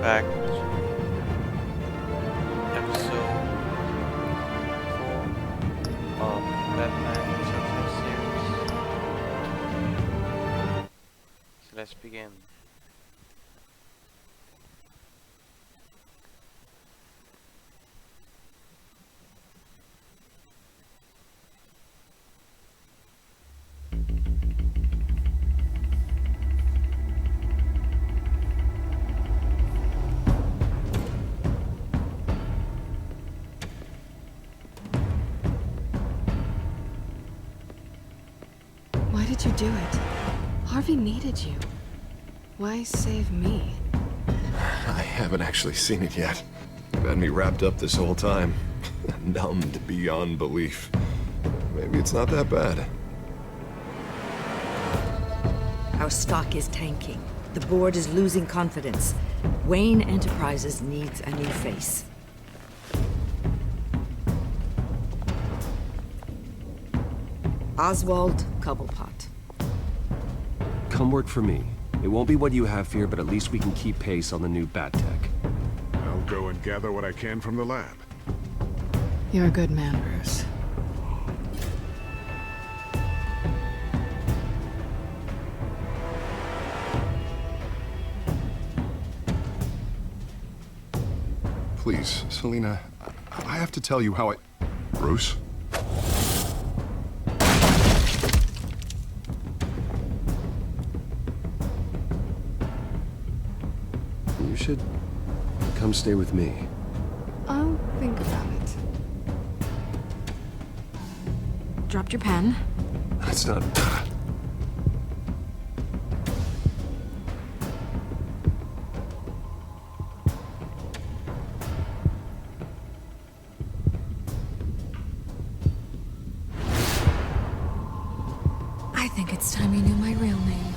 back to episode 4 of Batman Telltale series. So let's begin. Why did you do it? Harvey needed you. Why save me? I haven't actually seen it yet. You've had me wrapped up this whole time. Numbed beyond belief. Maybe it's not that bad. Our stock is tanking. The board is losing confidence. Wayne Enterprises needs a new face. Oswald Cobblepot. Come work for me. It won't be what you have here, but at least we can keep pace on the new bat tech. I'll go and gather what I can from the lab. You're a good man, Bruce. Please, Selina, I have to tell you how I... Bruce? You should come stay with me. I'll think about it. Dropped your pen. That's not... I think it's time you knew my real name.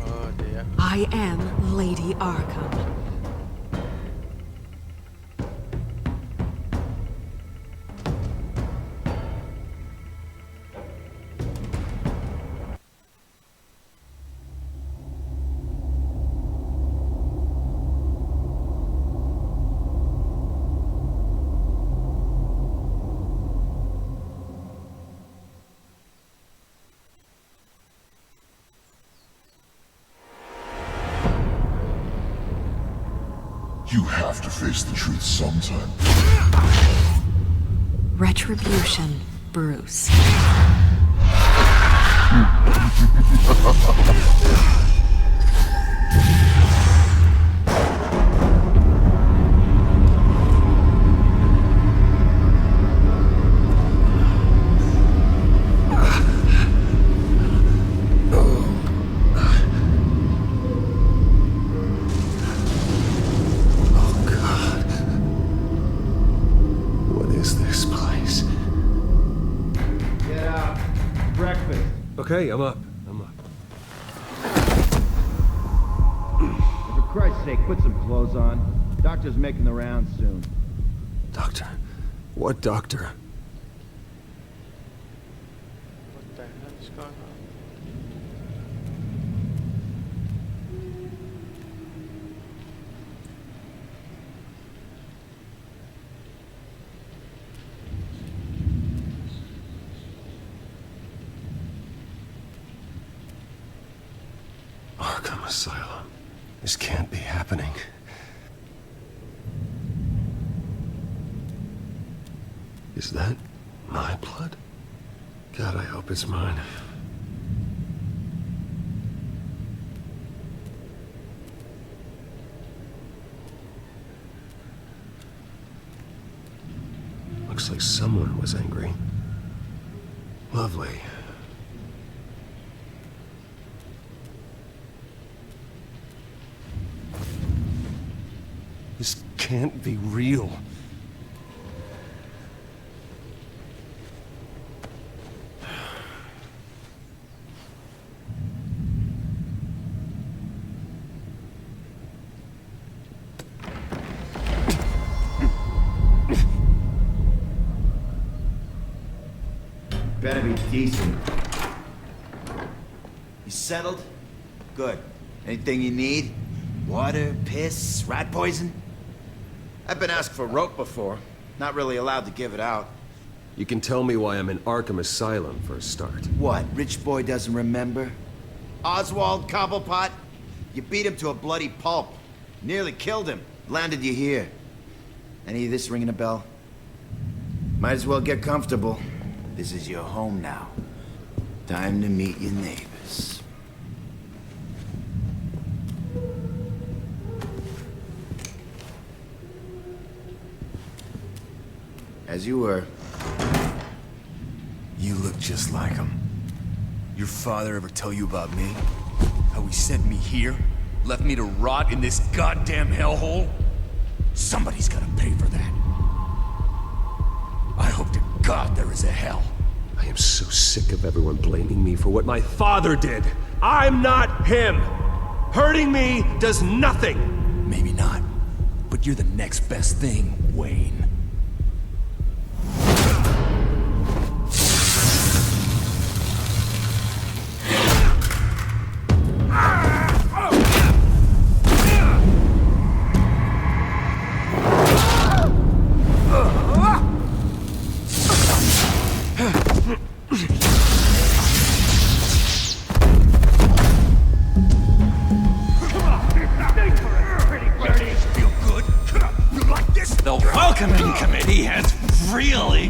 Oh dear. I am Lady Arkham. You have to face the truth sometime. Retribution, Bruce. Okay, I'm up. For Christ's sake, put some clothes on. Doctor's making the rounds soon. Doctor? What doctor? What the hell is going on? Arkham Asylum. This can't be happening. Is that my blood? God, I hope it's mine. Looks like someone was angry. Lovely. This can't be real. Better be decent. You settled? Good. Anything you need? Water, piss, rat poison? I've been asked for rope before. Not really allowed to give it out. You can tell me why I'm in Arkham Asylum for a start. What, rich boy doesn't remember? Oswald Cobblepot? You beat him to a bloody pulp. Nearly killed him. Landed you here. Any of this ringing a bell? Might as well get comfortable. This is your home now. Time to meet your neighbors. As you were. You look just like him. Your father ever tell you about me? How he sent me here? Left me to rot in this goddamn hellhole? Somebody's gotta pay for that. I hope to God there is a hell. I am so sick of everyone blaming me for what my father did. I'm not him. Hurting me does nothing. Maybe not, but you're the next best thing, Wayne.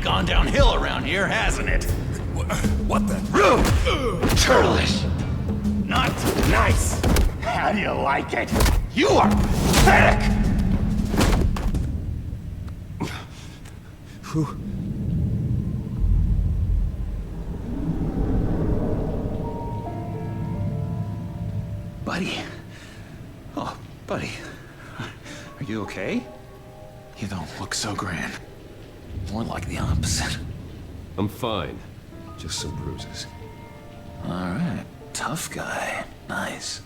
Gone downhill around here, hasn't it? What the? Churlish. Not nice. How do you like it? You are pathetic. Buddy. Oh, buddy. Are you okay? You don't look so grand. More like the opposite. I'm fine. Just some bruises. All right. Tough guy. Nice.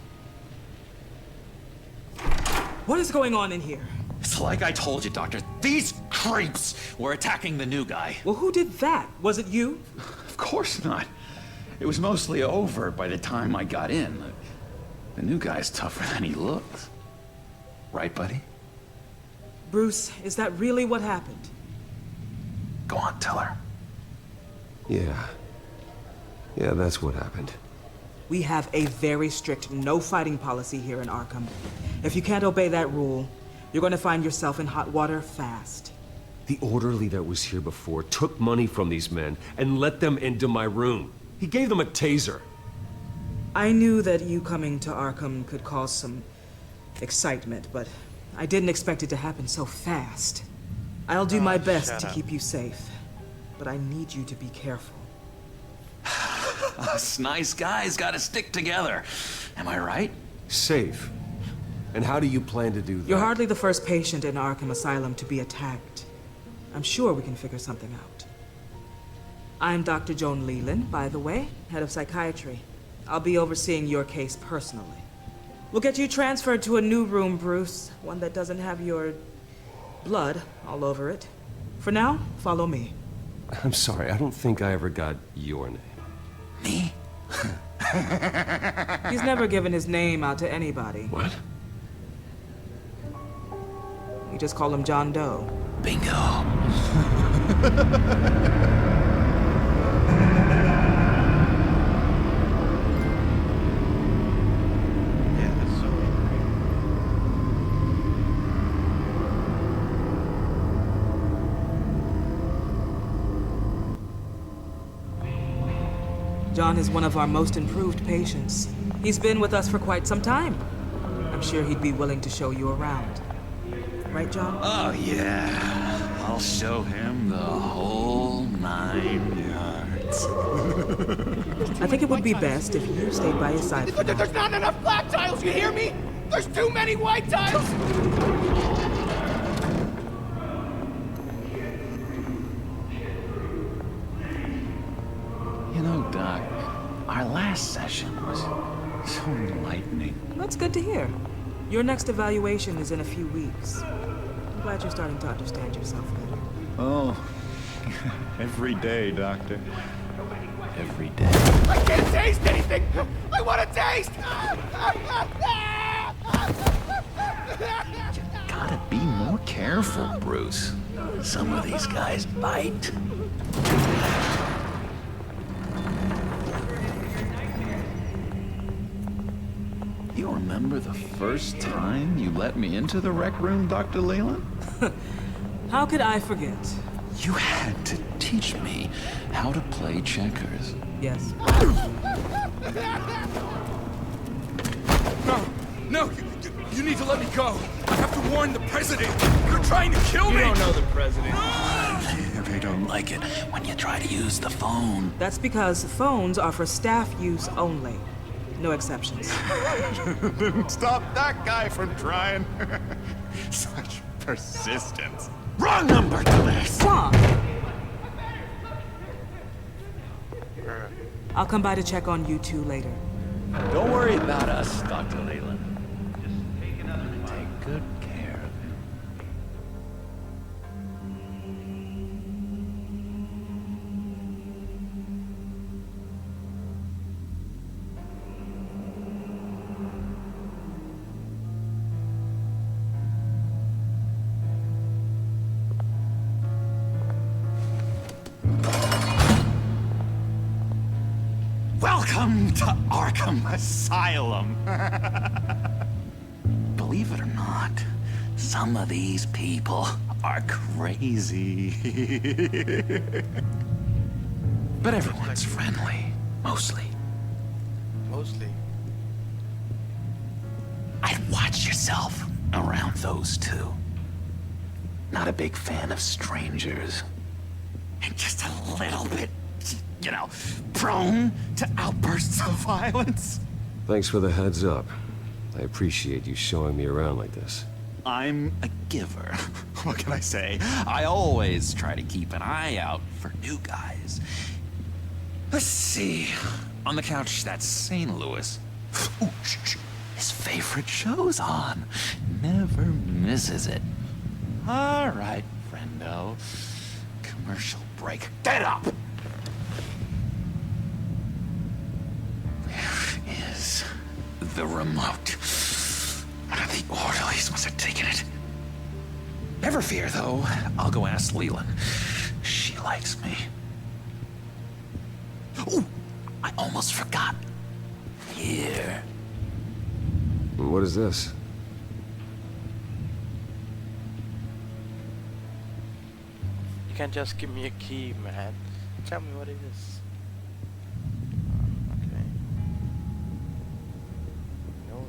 What is going on in here? It's like I told you, Doctor. These creeps were attacking the new guy. Well, who did that? Was it you? Of course not. It was mostly over by the time I got in. The new guy's tougher than he looks. Right, buddy? Bruce, is that really what happened? Go on, tell her. Yeah, that's what happened. We have a very strict no fighting policy here in Arkham. If you can't obey that rule, you're going to find yourself in hot water fast. The orderly that was here before took money from these men and let them into my room. He gave them a taser. I knew that you coming to Arkham could cause some excitement, but I didn't expect it to happen so fast. I'll do my best to keep you safe, but I need you to be careful. Us nice guys gotta stick together. Am I right? Safe. And how do you plan to do that? You're hardly the first patient in Arkham Asylum to be attacked. I'm sure we can figure something out. I'm Dr. Joan Leland, by the way, head of psychiatry. I'll be overseeing your case personally. We'll get you transferred to a new room, Bruce. One that doesn't have your blood all over it. For now, follow me. I'm sorry, I don't think I ever got your name. Me? He's never given his name out to anybody. What? We just call him John Doe. Bingo. John is one of our most improved patients. He's been with us for quite some time. I'm sure he'd be willing to show you around. Right, John? Oh, yeah. I'll show him the whole 9 yards. I think it would be best if you stayed by his side. There's not enough black tiles, you hear me? There's too many white tiles! You know, Doc, our last session was so enlightening. That's good to hear. Your next evaluation is in a few weeks. I'm glad you're starting to understand yourself better. Oh, every day, Doctor. Every day. I can't taste anything! I want to taste! loose. Some of these guys bite. You remember the first time you let me into the rec room, Dr. Leland? How could I forget? You had to teach me how to play checkers. Yes. No, you need to let me go. I have to warn the president. You're trying to kill me. You don't know the president. They don't like it when you try to use the phone. That's because phones are for staff use only. No exceptions. Didn't stop that guy from trying. Such persistence. Wrong number, dumbass! Come on. I'll come by to check on you two later. Don't worry about us, Dr. Leland. Just take good care of him. Welcome to Arkham Asylum. Believe it or not, some of these people are crazy. But everyone's friendly, mostly. Mostly. I'd watch yourself around those two. Not a big fan of strangers. And just a little bit, you know, prone to outbursts of violence. Thanks for the heads up. I appreciate you showing me around like this. I'm a giver. What can I say? I always try to keep an eye out for new guys. Let's see. On the couch, that's St. Louis. Ooh, his favorite show's on. Never misses it. All right, friendo. Commercial break. Get up! Where is the remote? One of the orderlies must have taken it. Never fear, though. I'll go ask Leland. She likes me. Ooh, I almost forgot. Here. What is this? You can't just give me a key, man. Tell me what it is. Okay. No.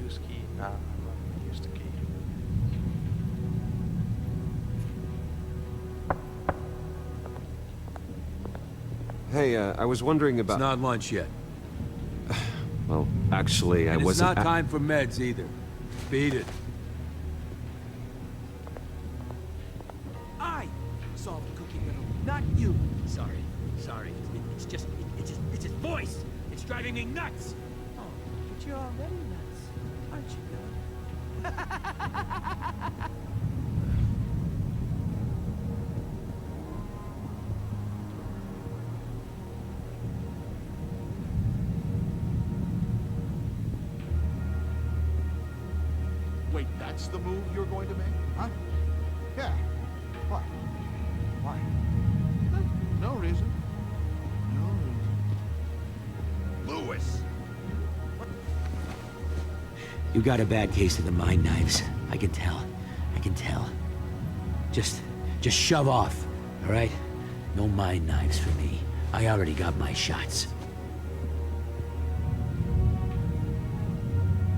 Use key. Nah, I'm not gonna use the key. Hey, I was wondering about... It's not lunch yet. Well, actually, I wasn't... It's not time for meds either. Beat it. I solved the cookie riddle, not you. Sorry. It's his voice. It's driving me nuts. Oh, but you're already nuts, aren't you, Wait, that's the move you're going to make? Huh? Yeah. What? Why? No reason. Lewis! You got a bad case of the mind knives. I can tell. Just shove off, all right? No mind knives for me. I already got my shots.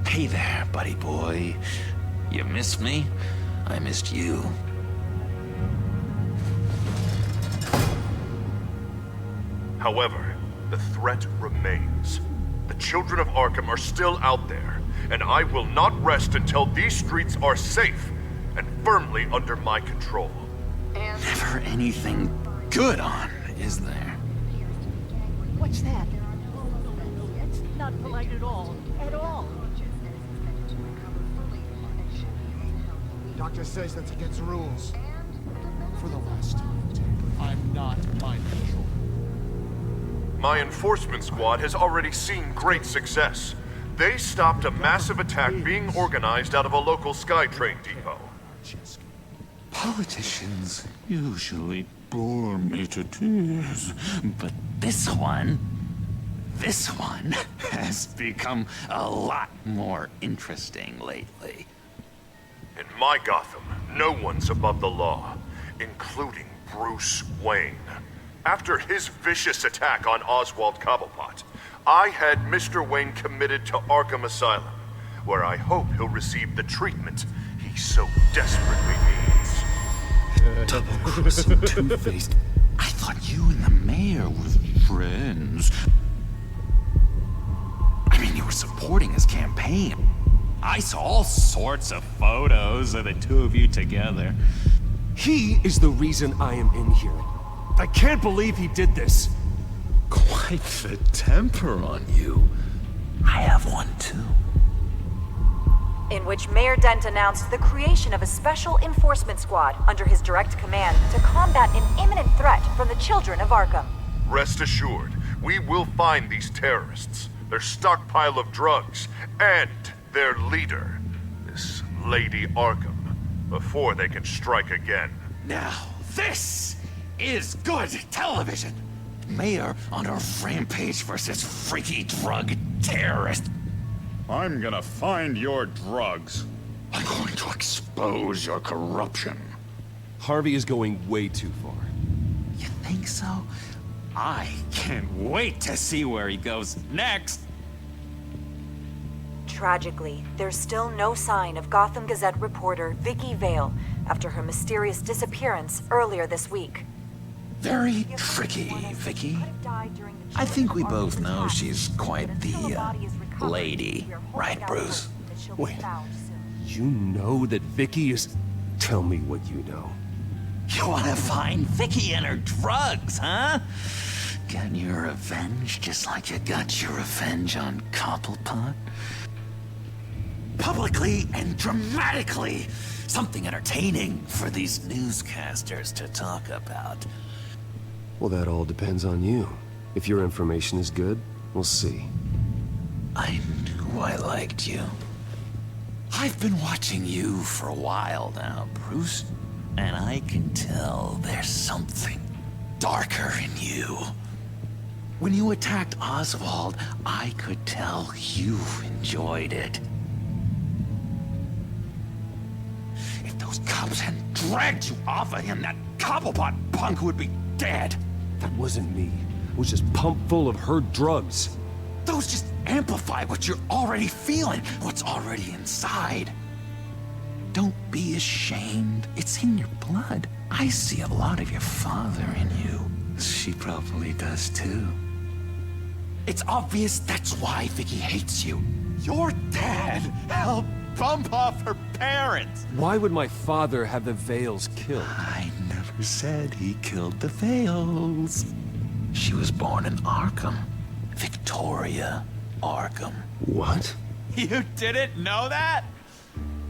Hey there, buddy boy. You missed me? I missed you. However, the threat remains. The children of Arkham are still out there, and I will not rest until these streets are safe and firmly under my control. Never anything good on, is there? What's that? It's not polite at all. At all. Doctor says that's against the rules. For the last time, I'm not mind control. My enforcement squad has already seen great success. They stopped a massive attack being organized out of a local SkyTrain depot. Politicians usually bore me to tears, but this one has become a lot more interesting lately. In my Gotham, no one's above the law, including Bruce Wayne. After his vicious attack on Oswald Cobblepot, I had Mr. Wayne committed to Arkham Asylum, where I hope he'll receive the treatment he so desperately needs. Double-crossing Two-Faced. I thought you and the mayor were friends. I mean, you were supporting his campaign. I saw all sorts of photos of the two of you together. He is the reason I am in here. I can't believe he did this. Quite the temper on you. I have one too. In which Mayor Dent announced the creation of a special enforcement squad under his direct command to combat an imminent threat from the children of Arkham. Rest assured, we will find these terrorists, their stockpile of drugs, and their leader, this Lady Arkham, before they can strike again. Now, this is good television. Mayor on a rampage versus freaky drug terrorist. I'm gonna find your drugs. I'm going to expose your corruption. Harvey is going way too far. You think so? I can't wait to see where he goes next. Tragically, there's still no sign of Gotham Gazette reporter Vicky Vale after her mysterious disappearance earlier this week. Very tricky, Vicky. I think we both know she's quite the lady, right, Bruce? Wait, you know that Vicky is... Tell me what you know. You want to find Vicky and her drugs, huh? Get your revenge just like you got your revenge on Cobblepot? Publicly and dramatically. Something entertaining for these newscasters to talk about. Well, that all depends on you. If your information is good, we'll see. I knew I liked you. I've been watching you for a while now, Bruce. And I can tell there's something darker in you. When you attacked Oswald, I could tell you enjoyed it. If those cops hadn't dragged you off of him, that Cobblepot punk would be dead. That wasn't me. It was just pumped full of her drugs. Those just amplify what you're already feeling, what's already inside. Don't be ashamed. It's in your blood. I see a lot of your father in you. She probably does too. It's obvious that's why Vicky hates you. Your dad helped bump off her parents. Why would my father have the Vales killed? I never said he killed the Vales. She was born in Arkham. Victoria Arkham. What? You didn't know that?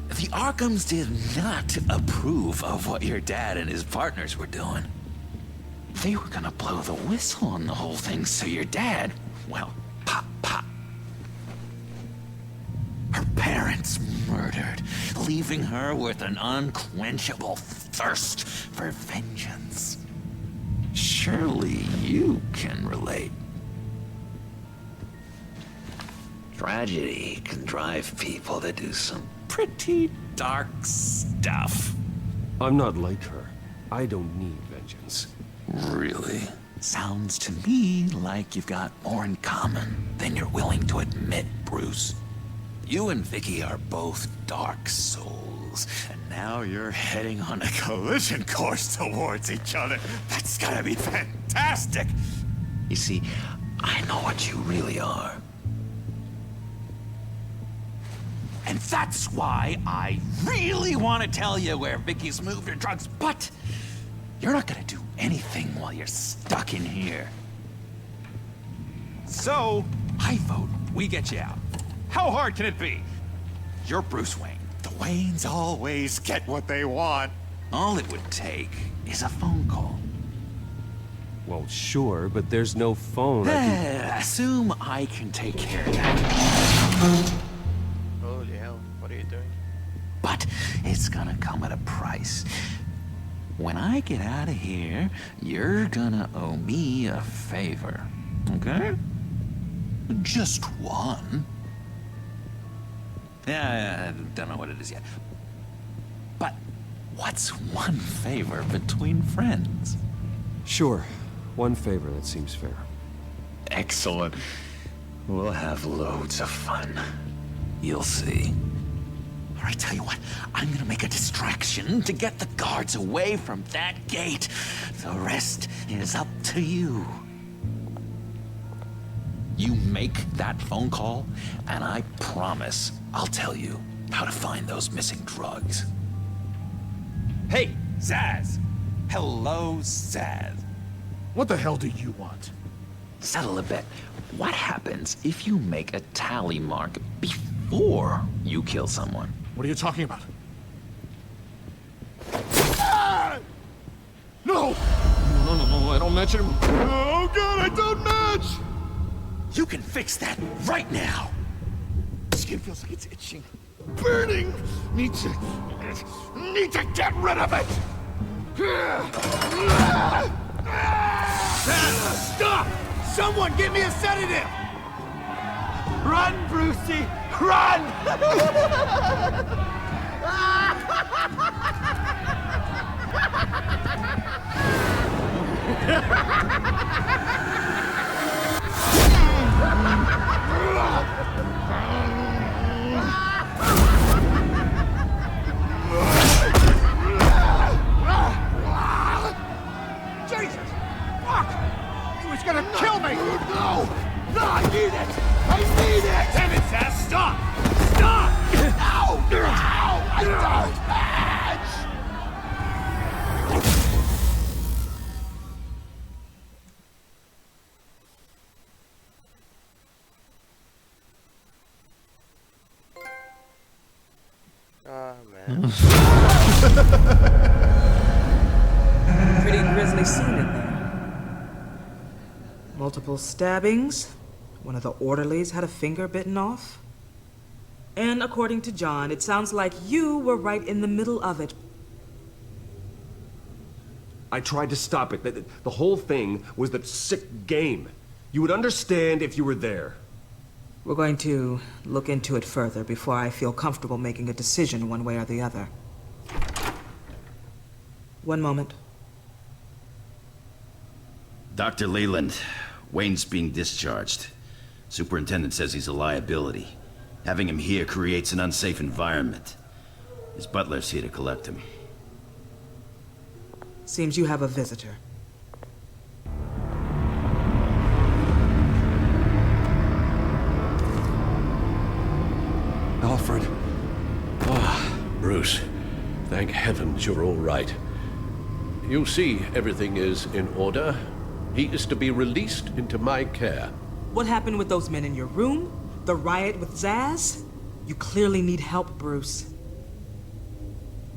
The Arkhams did not approve of what your dad and his partners were doing. They were gonna blow the whistle on the whole thing, so your dad, well, pop, pop. Her parents murdered, leaving her with an unquenchable thirst for vengeance. Surely you can relate. Tragedy can drive people to do some pretty dark stuff. I'm not like her. I don't need vengeance. Really? Sounds to me like you've got more in common than you're willing to admit, Bruce. You and Vicky are both dark souls, and now you're heading on a collision course towards each other. That's gotta be fantastic! You see, I know what you really are. And that's why I really want to tell you where Vicky's moved her drugs, but you're not gonna do anything while you're stuck in here. So, I vote we get you out. How hard can it be? You're Bruce Wayne. The Waynes always get what they want. All it would take is a phone call. Well, sure, but there's no phone. I can... Assume I can take care of that. Holy hell, what are you doing? But it's gonna come at a price. when I get out of here, you're gonna owe me a favor, okay? Just one. Yeah, I don't know what it is yet. But what's one favor between friends? Sure. One favor, that seems fair. Excellent. We'll have loads of fun. You'll see. All right, tell you what, I'm gonna make a distraction to get the guards away from that gate. The rest is up to you. You make that phone call, and I promise I'll tell you how to find those missing drugs. Hey, Zaz! Hello, Zaz. What the hell do you want? Settle a bet. What happens if you make a tally mark before you kill someone? What are you talking about? Ah! No! No, I don't match him. Oh god, I don't match! You can fix that right now! Skin feels like it's itching. Burning! Need to get rid of it! Stop! Someone give me a sedative! Run, Brucey! Run! Jesus! Fuck! He was gonna kill me! No! No, I need it! I need it! Damn it, Zaz! Stop! Stop! No! No! I don't match! Oh, man. Pretty grisly scene in there. Multiple stabbings. One of the orderlies had a finger bitten off. And according to John, it sounds like you were right in the middle of it. I tried to stop it. The whole thing was that sick game. You would understand if you were there. We're going to look into it further before I feel comfortable making a decision one way or the other. One moment. Dr. Leland, Wayne's being discharged. Superintendent says he's a liability. Having him here creates an unsafe environment. His butler's here to collect him. Seems you have a visitor. Alfred. Ah, Bruce. Thank heavens you're all right. You see, everything is in order. He is to be released into my care. What happened with those men in your room? The riot with Zaz? You clearly need help, Bruce.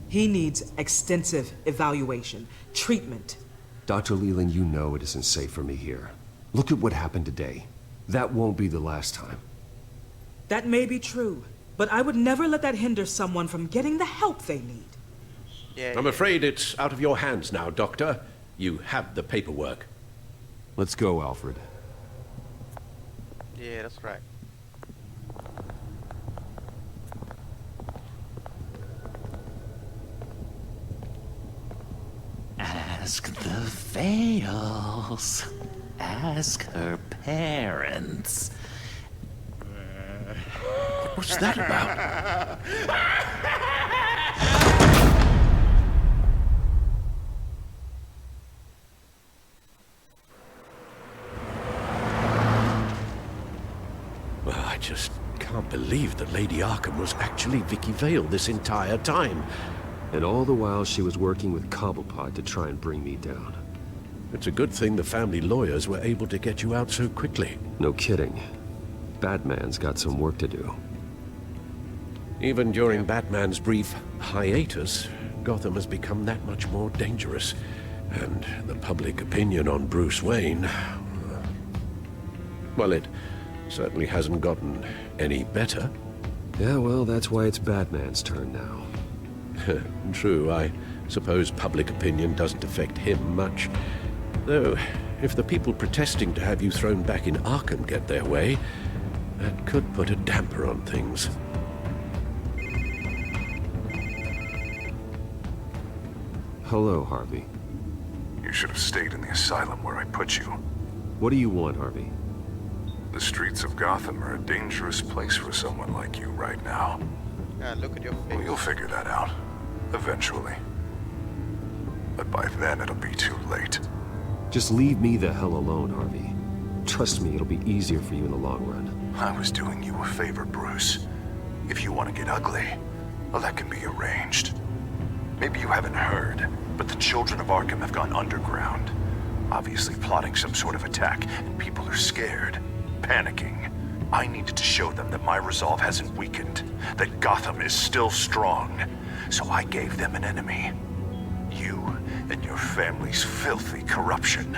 He needs extensive evaluation, treatment. Dr. Leland, you know it isn't safe for me here. Look at what happened today. That won't be the last time. That may be true, but I would never let that hinder someone from getting the help they need. I'm afraid it's out of your hands now, Doctor. You have the paperwork. Let's go, Alfred. Yeah, that's right. Ask the Vales. Ask her parents. What's that about? Well, I just can't believe that Lady Arkham was actually Vicky Vale this entire time. And all the while she was working with Cobblepot to try and bring me down. It's a good thing the family lawyers were able to get you out so quickly. No kidding. Batman's got some work to do. Even during Batman's brief hiatus, Gotham has become that much more dangerous. And the public opinion on Bruce Wayne... well, it certainly hasn't gotten any better. Yeah, well, that's why it's Batman's turn now. True, I Suppose public opinion doesn't affect him much. Though, if the people protesting to have you thrown back in Arkham get their way, that could put a damper on things. Hello, Harvey. You should have stayed in the asylum where I put you. What do you want, Harvey? The streets of Gotham are a dangerous place for someone like you right now. Yeah, look at your face. Well, you'll figure that out. Eventually. But by then, it'll be too late. Just leave me the hell alone, Harvey. Trust me, it'll be easier for you in the long run. I was doing you a favor, Bruce. If you want to get ugly, well, that can be arranged. Maybe you haven't heard, but the children of Arkham have gone underground. Obviously plotting some sort of attack, and people are scared, panicking. I needed to show them that my resolve hasn't weakened, that Gotham is still strong. So I gave them an enemy. You and your family's filthy corruption.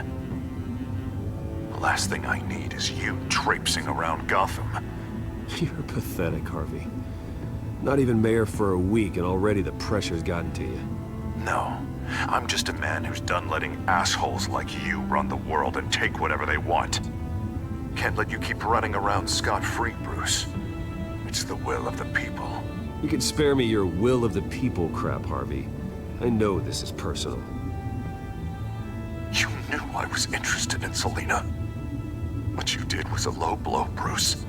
The last thing I need is you traipsing around Gotham. You're pathetic, Harvey. Not even mayor for a week and already the pressure's gotten to you. No, I'm just a man who's done letting assholes like you run the world and take whatever they want. Can't let you keep running around scot-free, Bruce. It's the will of the people. You can spare me your will of the people crap, Harvey. I know this is personal. You knew I was interested in Selina. What you did was a low blow, Bruce.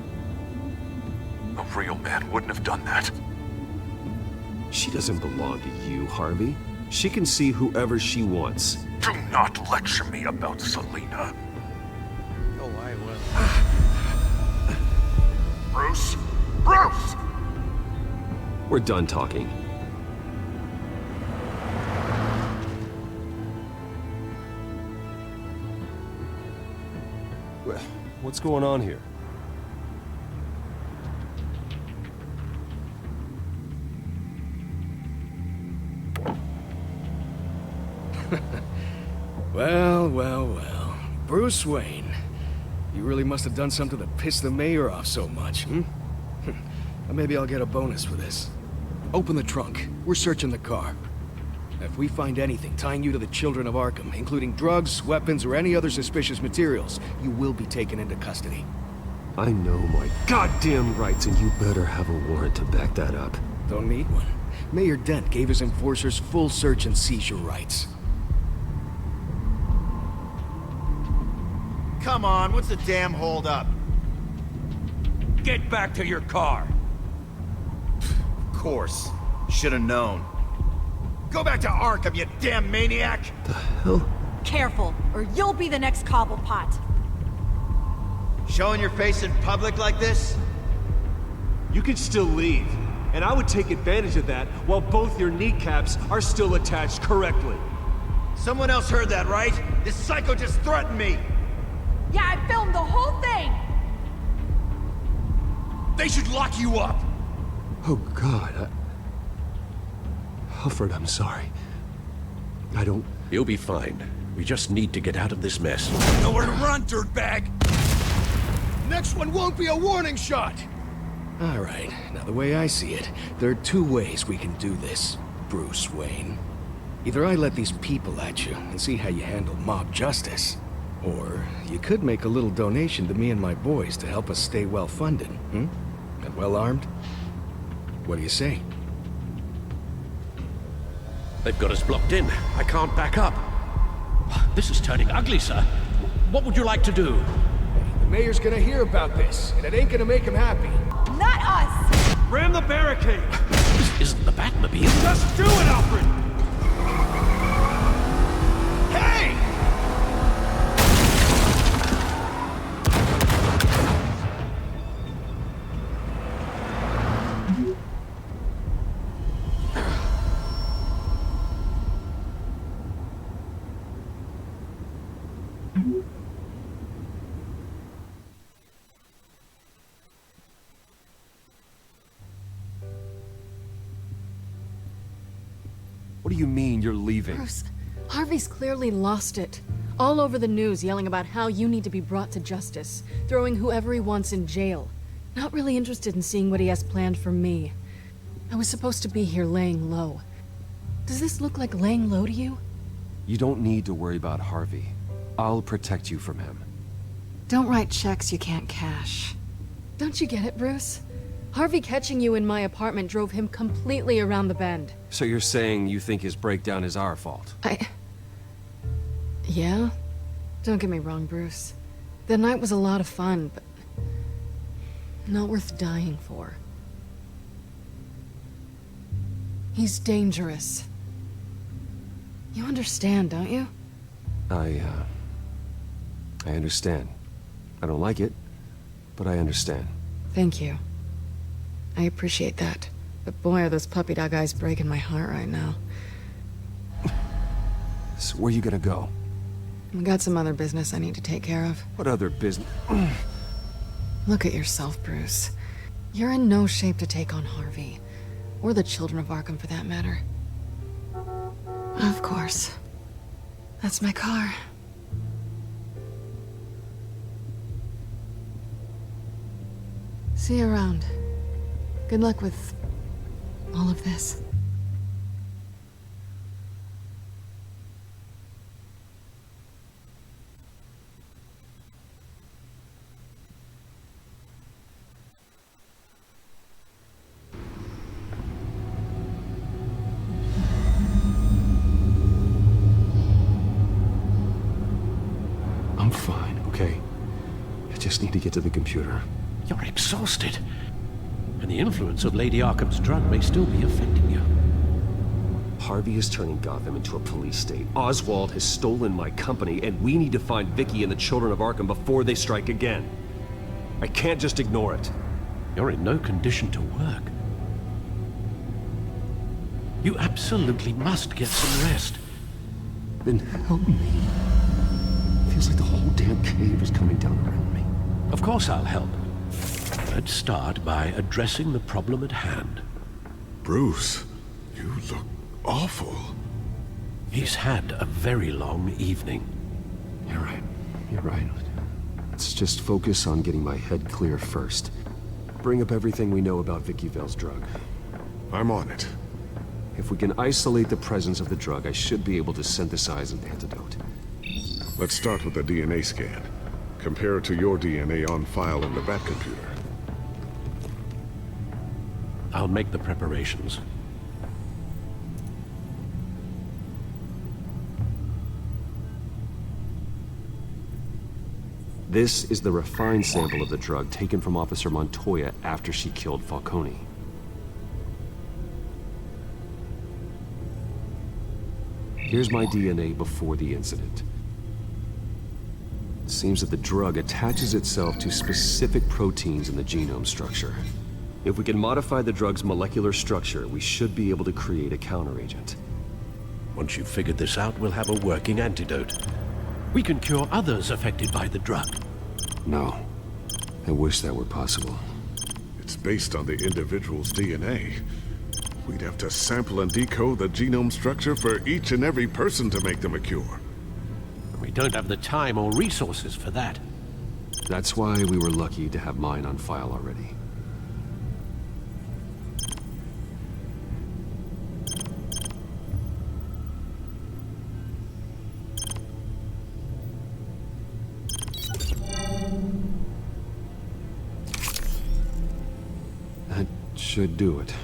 A real man wouldn't have done that. She doesn't belong to you, Harvey. She can see whoever she wants. Do not lecture me about Selina. Oh, I will. Bruce! Bruce! We're done talking. What's going on here? Well. Bruce Wayne. You really must have done something to piss the mayor off so much, hmm? Maybe I'll get a bonus for this. Open the trunk. We're searching the car. If we find anything tying you to the children of Arkham, including drugs, weapons, or any other suspicious materials, you will be taken into custody. I know my goddamn rights, and you better have a warrant to back that up. Don't need one. Mayor Dent gave his enforcers full search and seizure rights. Come on, what's the damn holdup? Get back to your car! Of course. Should've known. Go back to Arkham, you damn maniac! The hell? Careful, or you'll be the next Cobblepot. Showing your face in public like this? You can still leave, and I would take advantage of that while both your kneecaps are still attached correctly. Someone else heard that, right? This psycho just threatened me! Yeah, I filmed the whole thing! They should lock you up! Oh, God, Alfred, I'm sorry. I don't... You'll be fine. We just need to get out of this mess. Nowhere to run, dirtbag! Next one won't be a warning shot! All right, now the way I see it, there are two ways we can do this, Bruce Wayne. Either I let these people at you and see how you handle mob justice, or you could make a little donation to me and my boys to help us stay well-funded, And well-armed? What do you say? They've got us blocked in. I can't back up. This is turning ugly, sir. What would you like to do? The mayor's gonna hear about this, and it ain't gonna make him happy. Not us! Ram the barricade! This isn't the Batmobile. Just do it, Alfred! Hey! What do you mean you're leaving? Bruce, Harvey's clearly lost it. All over the news yelling about how you need to be brought to justice, throwing whoever he wants in jail. Not really interested in seeing what he has planned for me. I was supposed to be here laying low. Does this look like laying low to you? You don't need to worry about Harvey. I'll protect you from him. Don't write checks you can't cash. Don't you get it, Bruce? Harvey catching you in my apartment drove him completely around the bend. So you're saying you think his breakdown is our fault? Yeah? Don't get me wrong, Bruce. The night was a lot of fun, but not worth dying for. He's dangerous. You understand, don't you? I understand. I don't like it, but I understand. Thank you. I appreciate that. But boy, are those puppy dog eyes breaking my heart right now. So where you gonna go? I got some other business I need to take care of. What other business? Look at yourself, Bruce. You're in no shape to take on Harvey. Or the children of Arkham, for that matter. Of course. That's my car. See you around. Good luck with all of this. I'm fine, okay? I just need to get to the computer. You're exhausted. And the influence of Lady Arkham's drug may still be affecting you. Harvey is turning Gotham into a police state. Oswald has stolen my company, and we need to find Vicky and the children of Arkham before they strike again. I can't just ignore it. You're in no condition to work. You absolutely must get some rest. Then help me. Feels like the whole damn cave is coming down around me. Of course I'll help. Let's start by addressing the problem at hand. Bruce, you look awful. He's had a very long evening. You're right. You're right. Let's just focus on getting my head clear first. Bring up everything we know about Vicky Vale's drug. I'm on it. If we can isolate the presence of the drug, I should be able to synthesize an antidote. Let's start with the DNA scan. Compare it to your DNA on file in the Bat computer. I'll make the preparations. This is the refined sample of the drug taken from Officer Montoya after she killed Falcone. Here's my DNA before the incident. It seems that the drug attaches itself to specific proteins in the genome structure. If we can modify the drug's molecular structure, we should be able to create a counteragent. Once you've figured this out, we'll have a working antidote. We can cure others affected by the drug. No. I wish that were possible. It's based on the individual's DNA. We'd have to sample and decode the genome structure for each and every person to make them a cure. We don't have the time or resources for that. That's why we were lucky to have mine on file already. That should do it.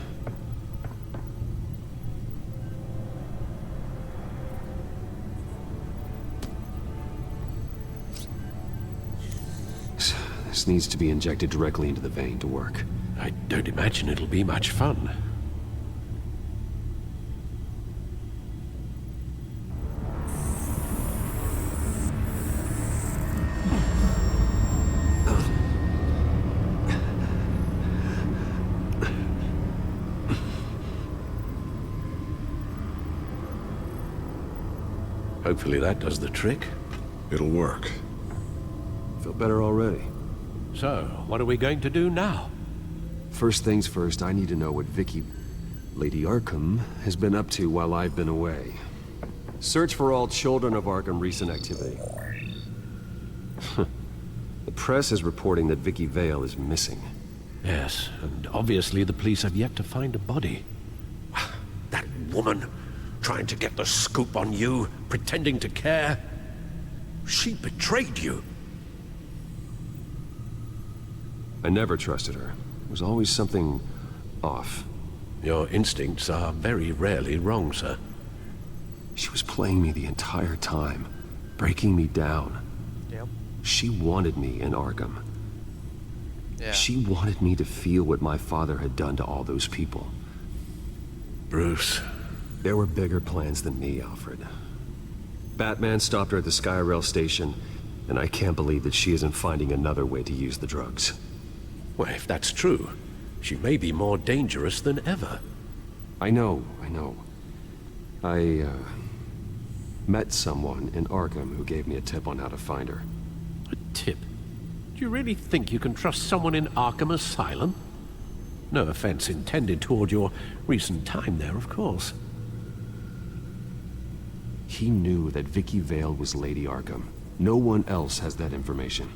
This needs to be injected directly into the vein to work. I don't imagine it'll be much fun. Hopefully that does the trick. It'll work. Feel better already. So, what are we going to do now? First things first, I need to know what Vicky, Lady Arkham, has been up to while I've been away. Search for all children of Arkham recent activity. The press is reporting that Vicky Vale is missing. Yes, and obviously the police have yet to find a body. That woman! trying to get the scoop on you, pretending to care. She betrayed you. I never trusted her. There was always something off. Your instincts are very rarely wrong, sir. She was playing me the entire time, breaking me down. Yep. She wanted me in Arkham. Yeah. She wanted me to feel what my father had done to all those people. Bruce. There were bigger plans than me, Alfred. Batman stopped her at the Skyrail station, and I can't believe that she isn't finding another way to use the drugs. Well, if that's true, she may be more dangerous than ever. I know. I met someone in Arkham who gave me a tip on how to find her. A tip? Do you really think you can trust someone in Arkham Asylum? No offense intended toward your recent time there, of course. He knew that Vicky Vale was Lady Arkham. No one else has that information.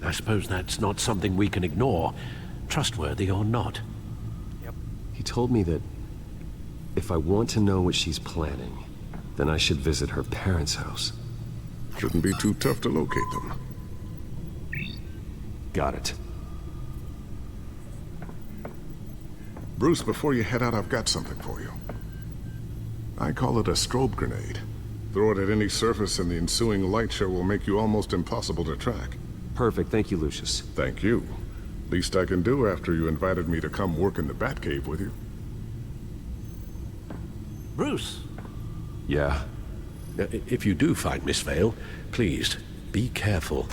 I suppose that's not something we can ignore, trustworthy or not. Yep. He told me that if I want to know what she's planning, then I should visit her parents' house. Shouldn't be too tough to locate them. Got it. Bruce, before you head out, I've got something for you. I call it a strobe grenade. Throw it at any surface and the ensuing light show will make you almost impossible to track. Perfect, thank you, Lucius. Thank you. Least I can do after you invited me to come work in the Batcave with you. Bruce? Yeah? If you do find Miss Vale, please, be careful.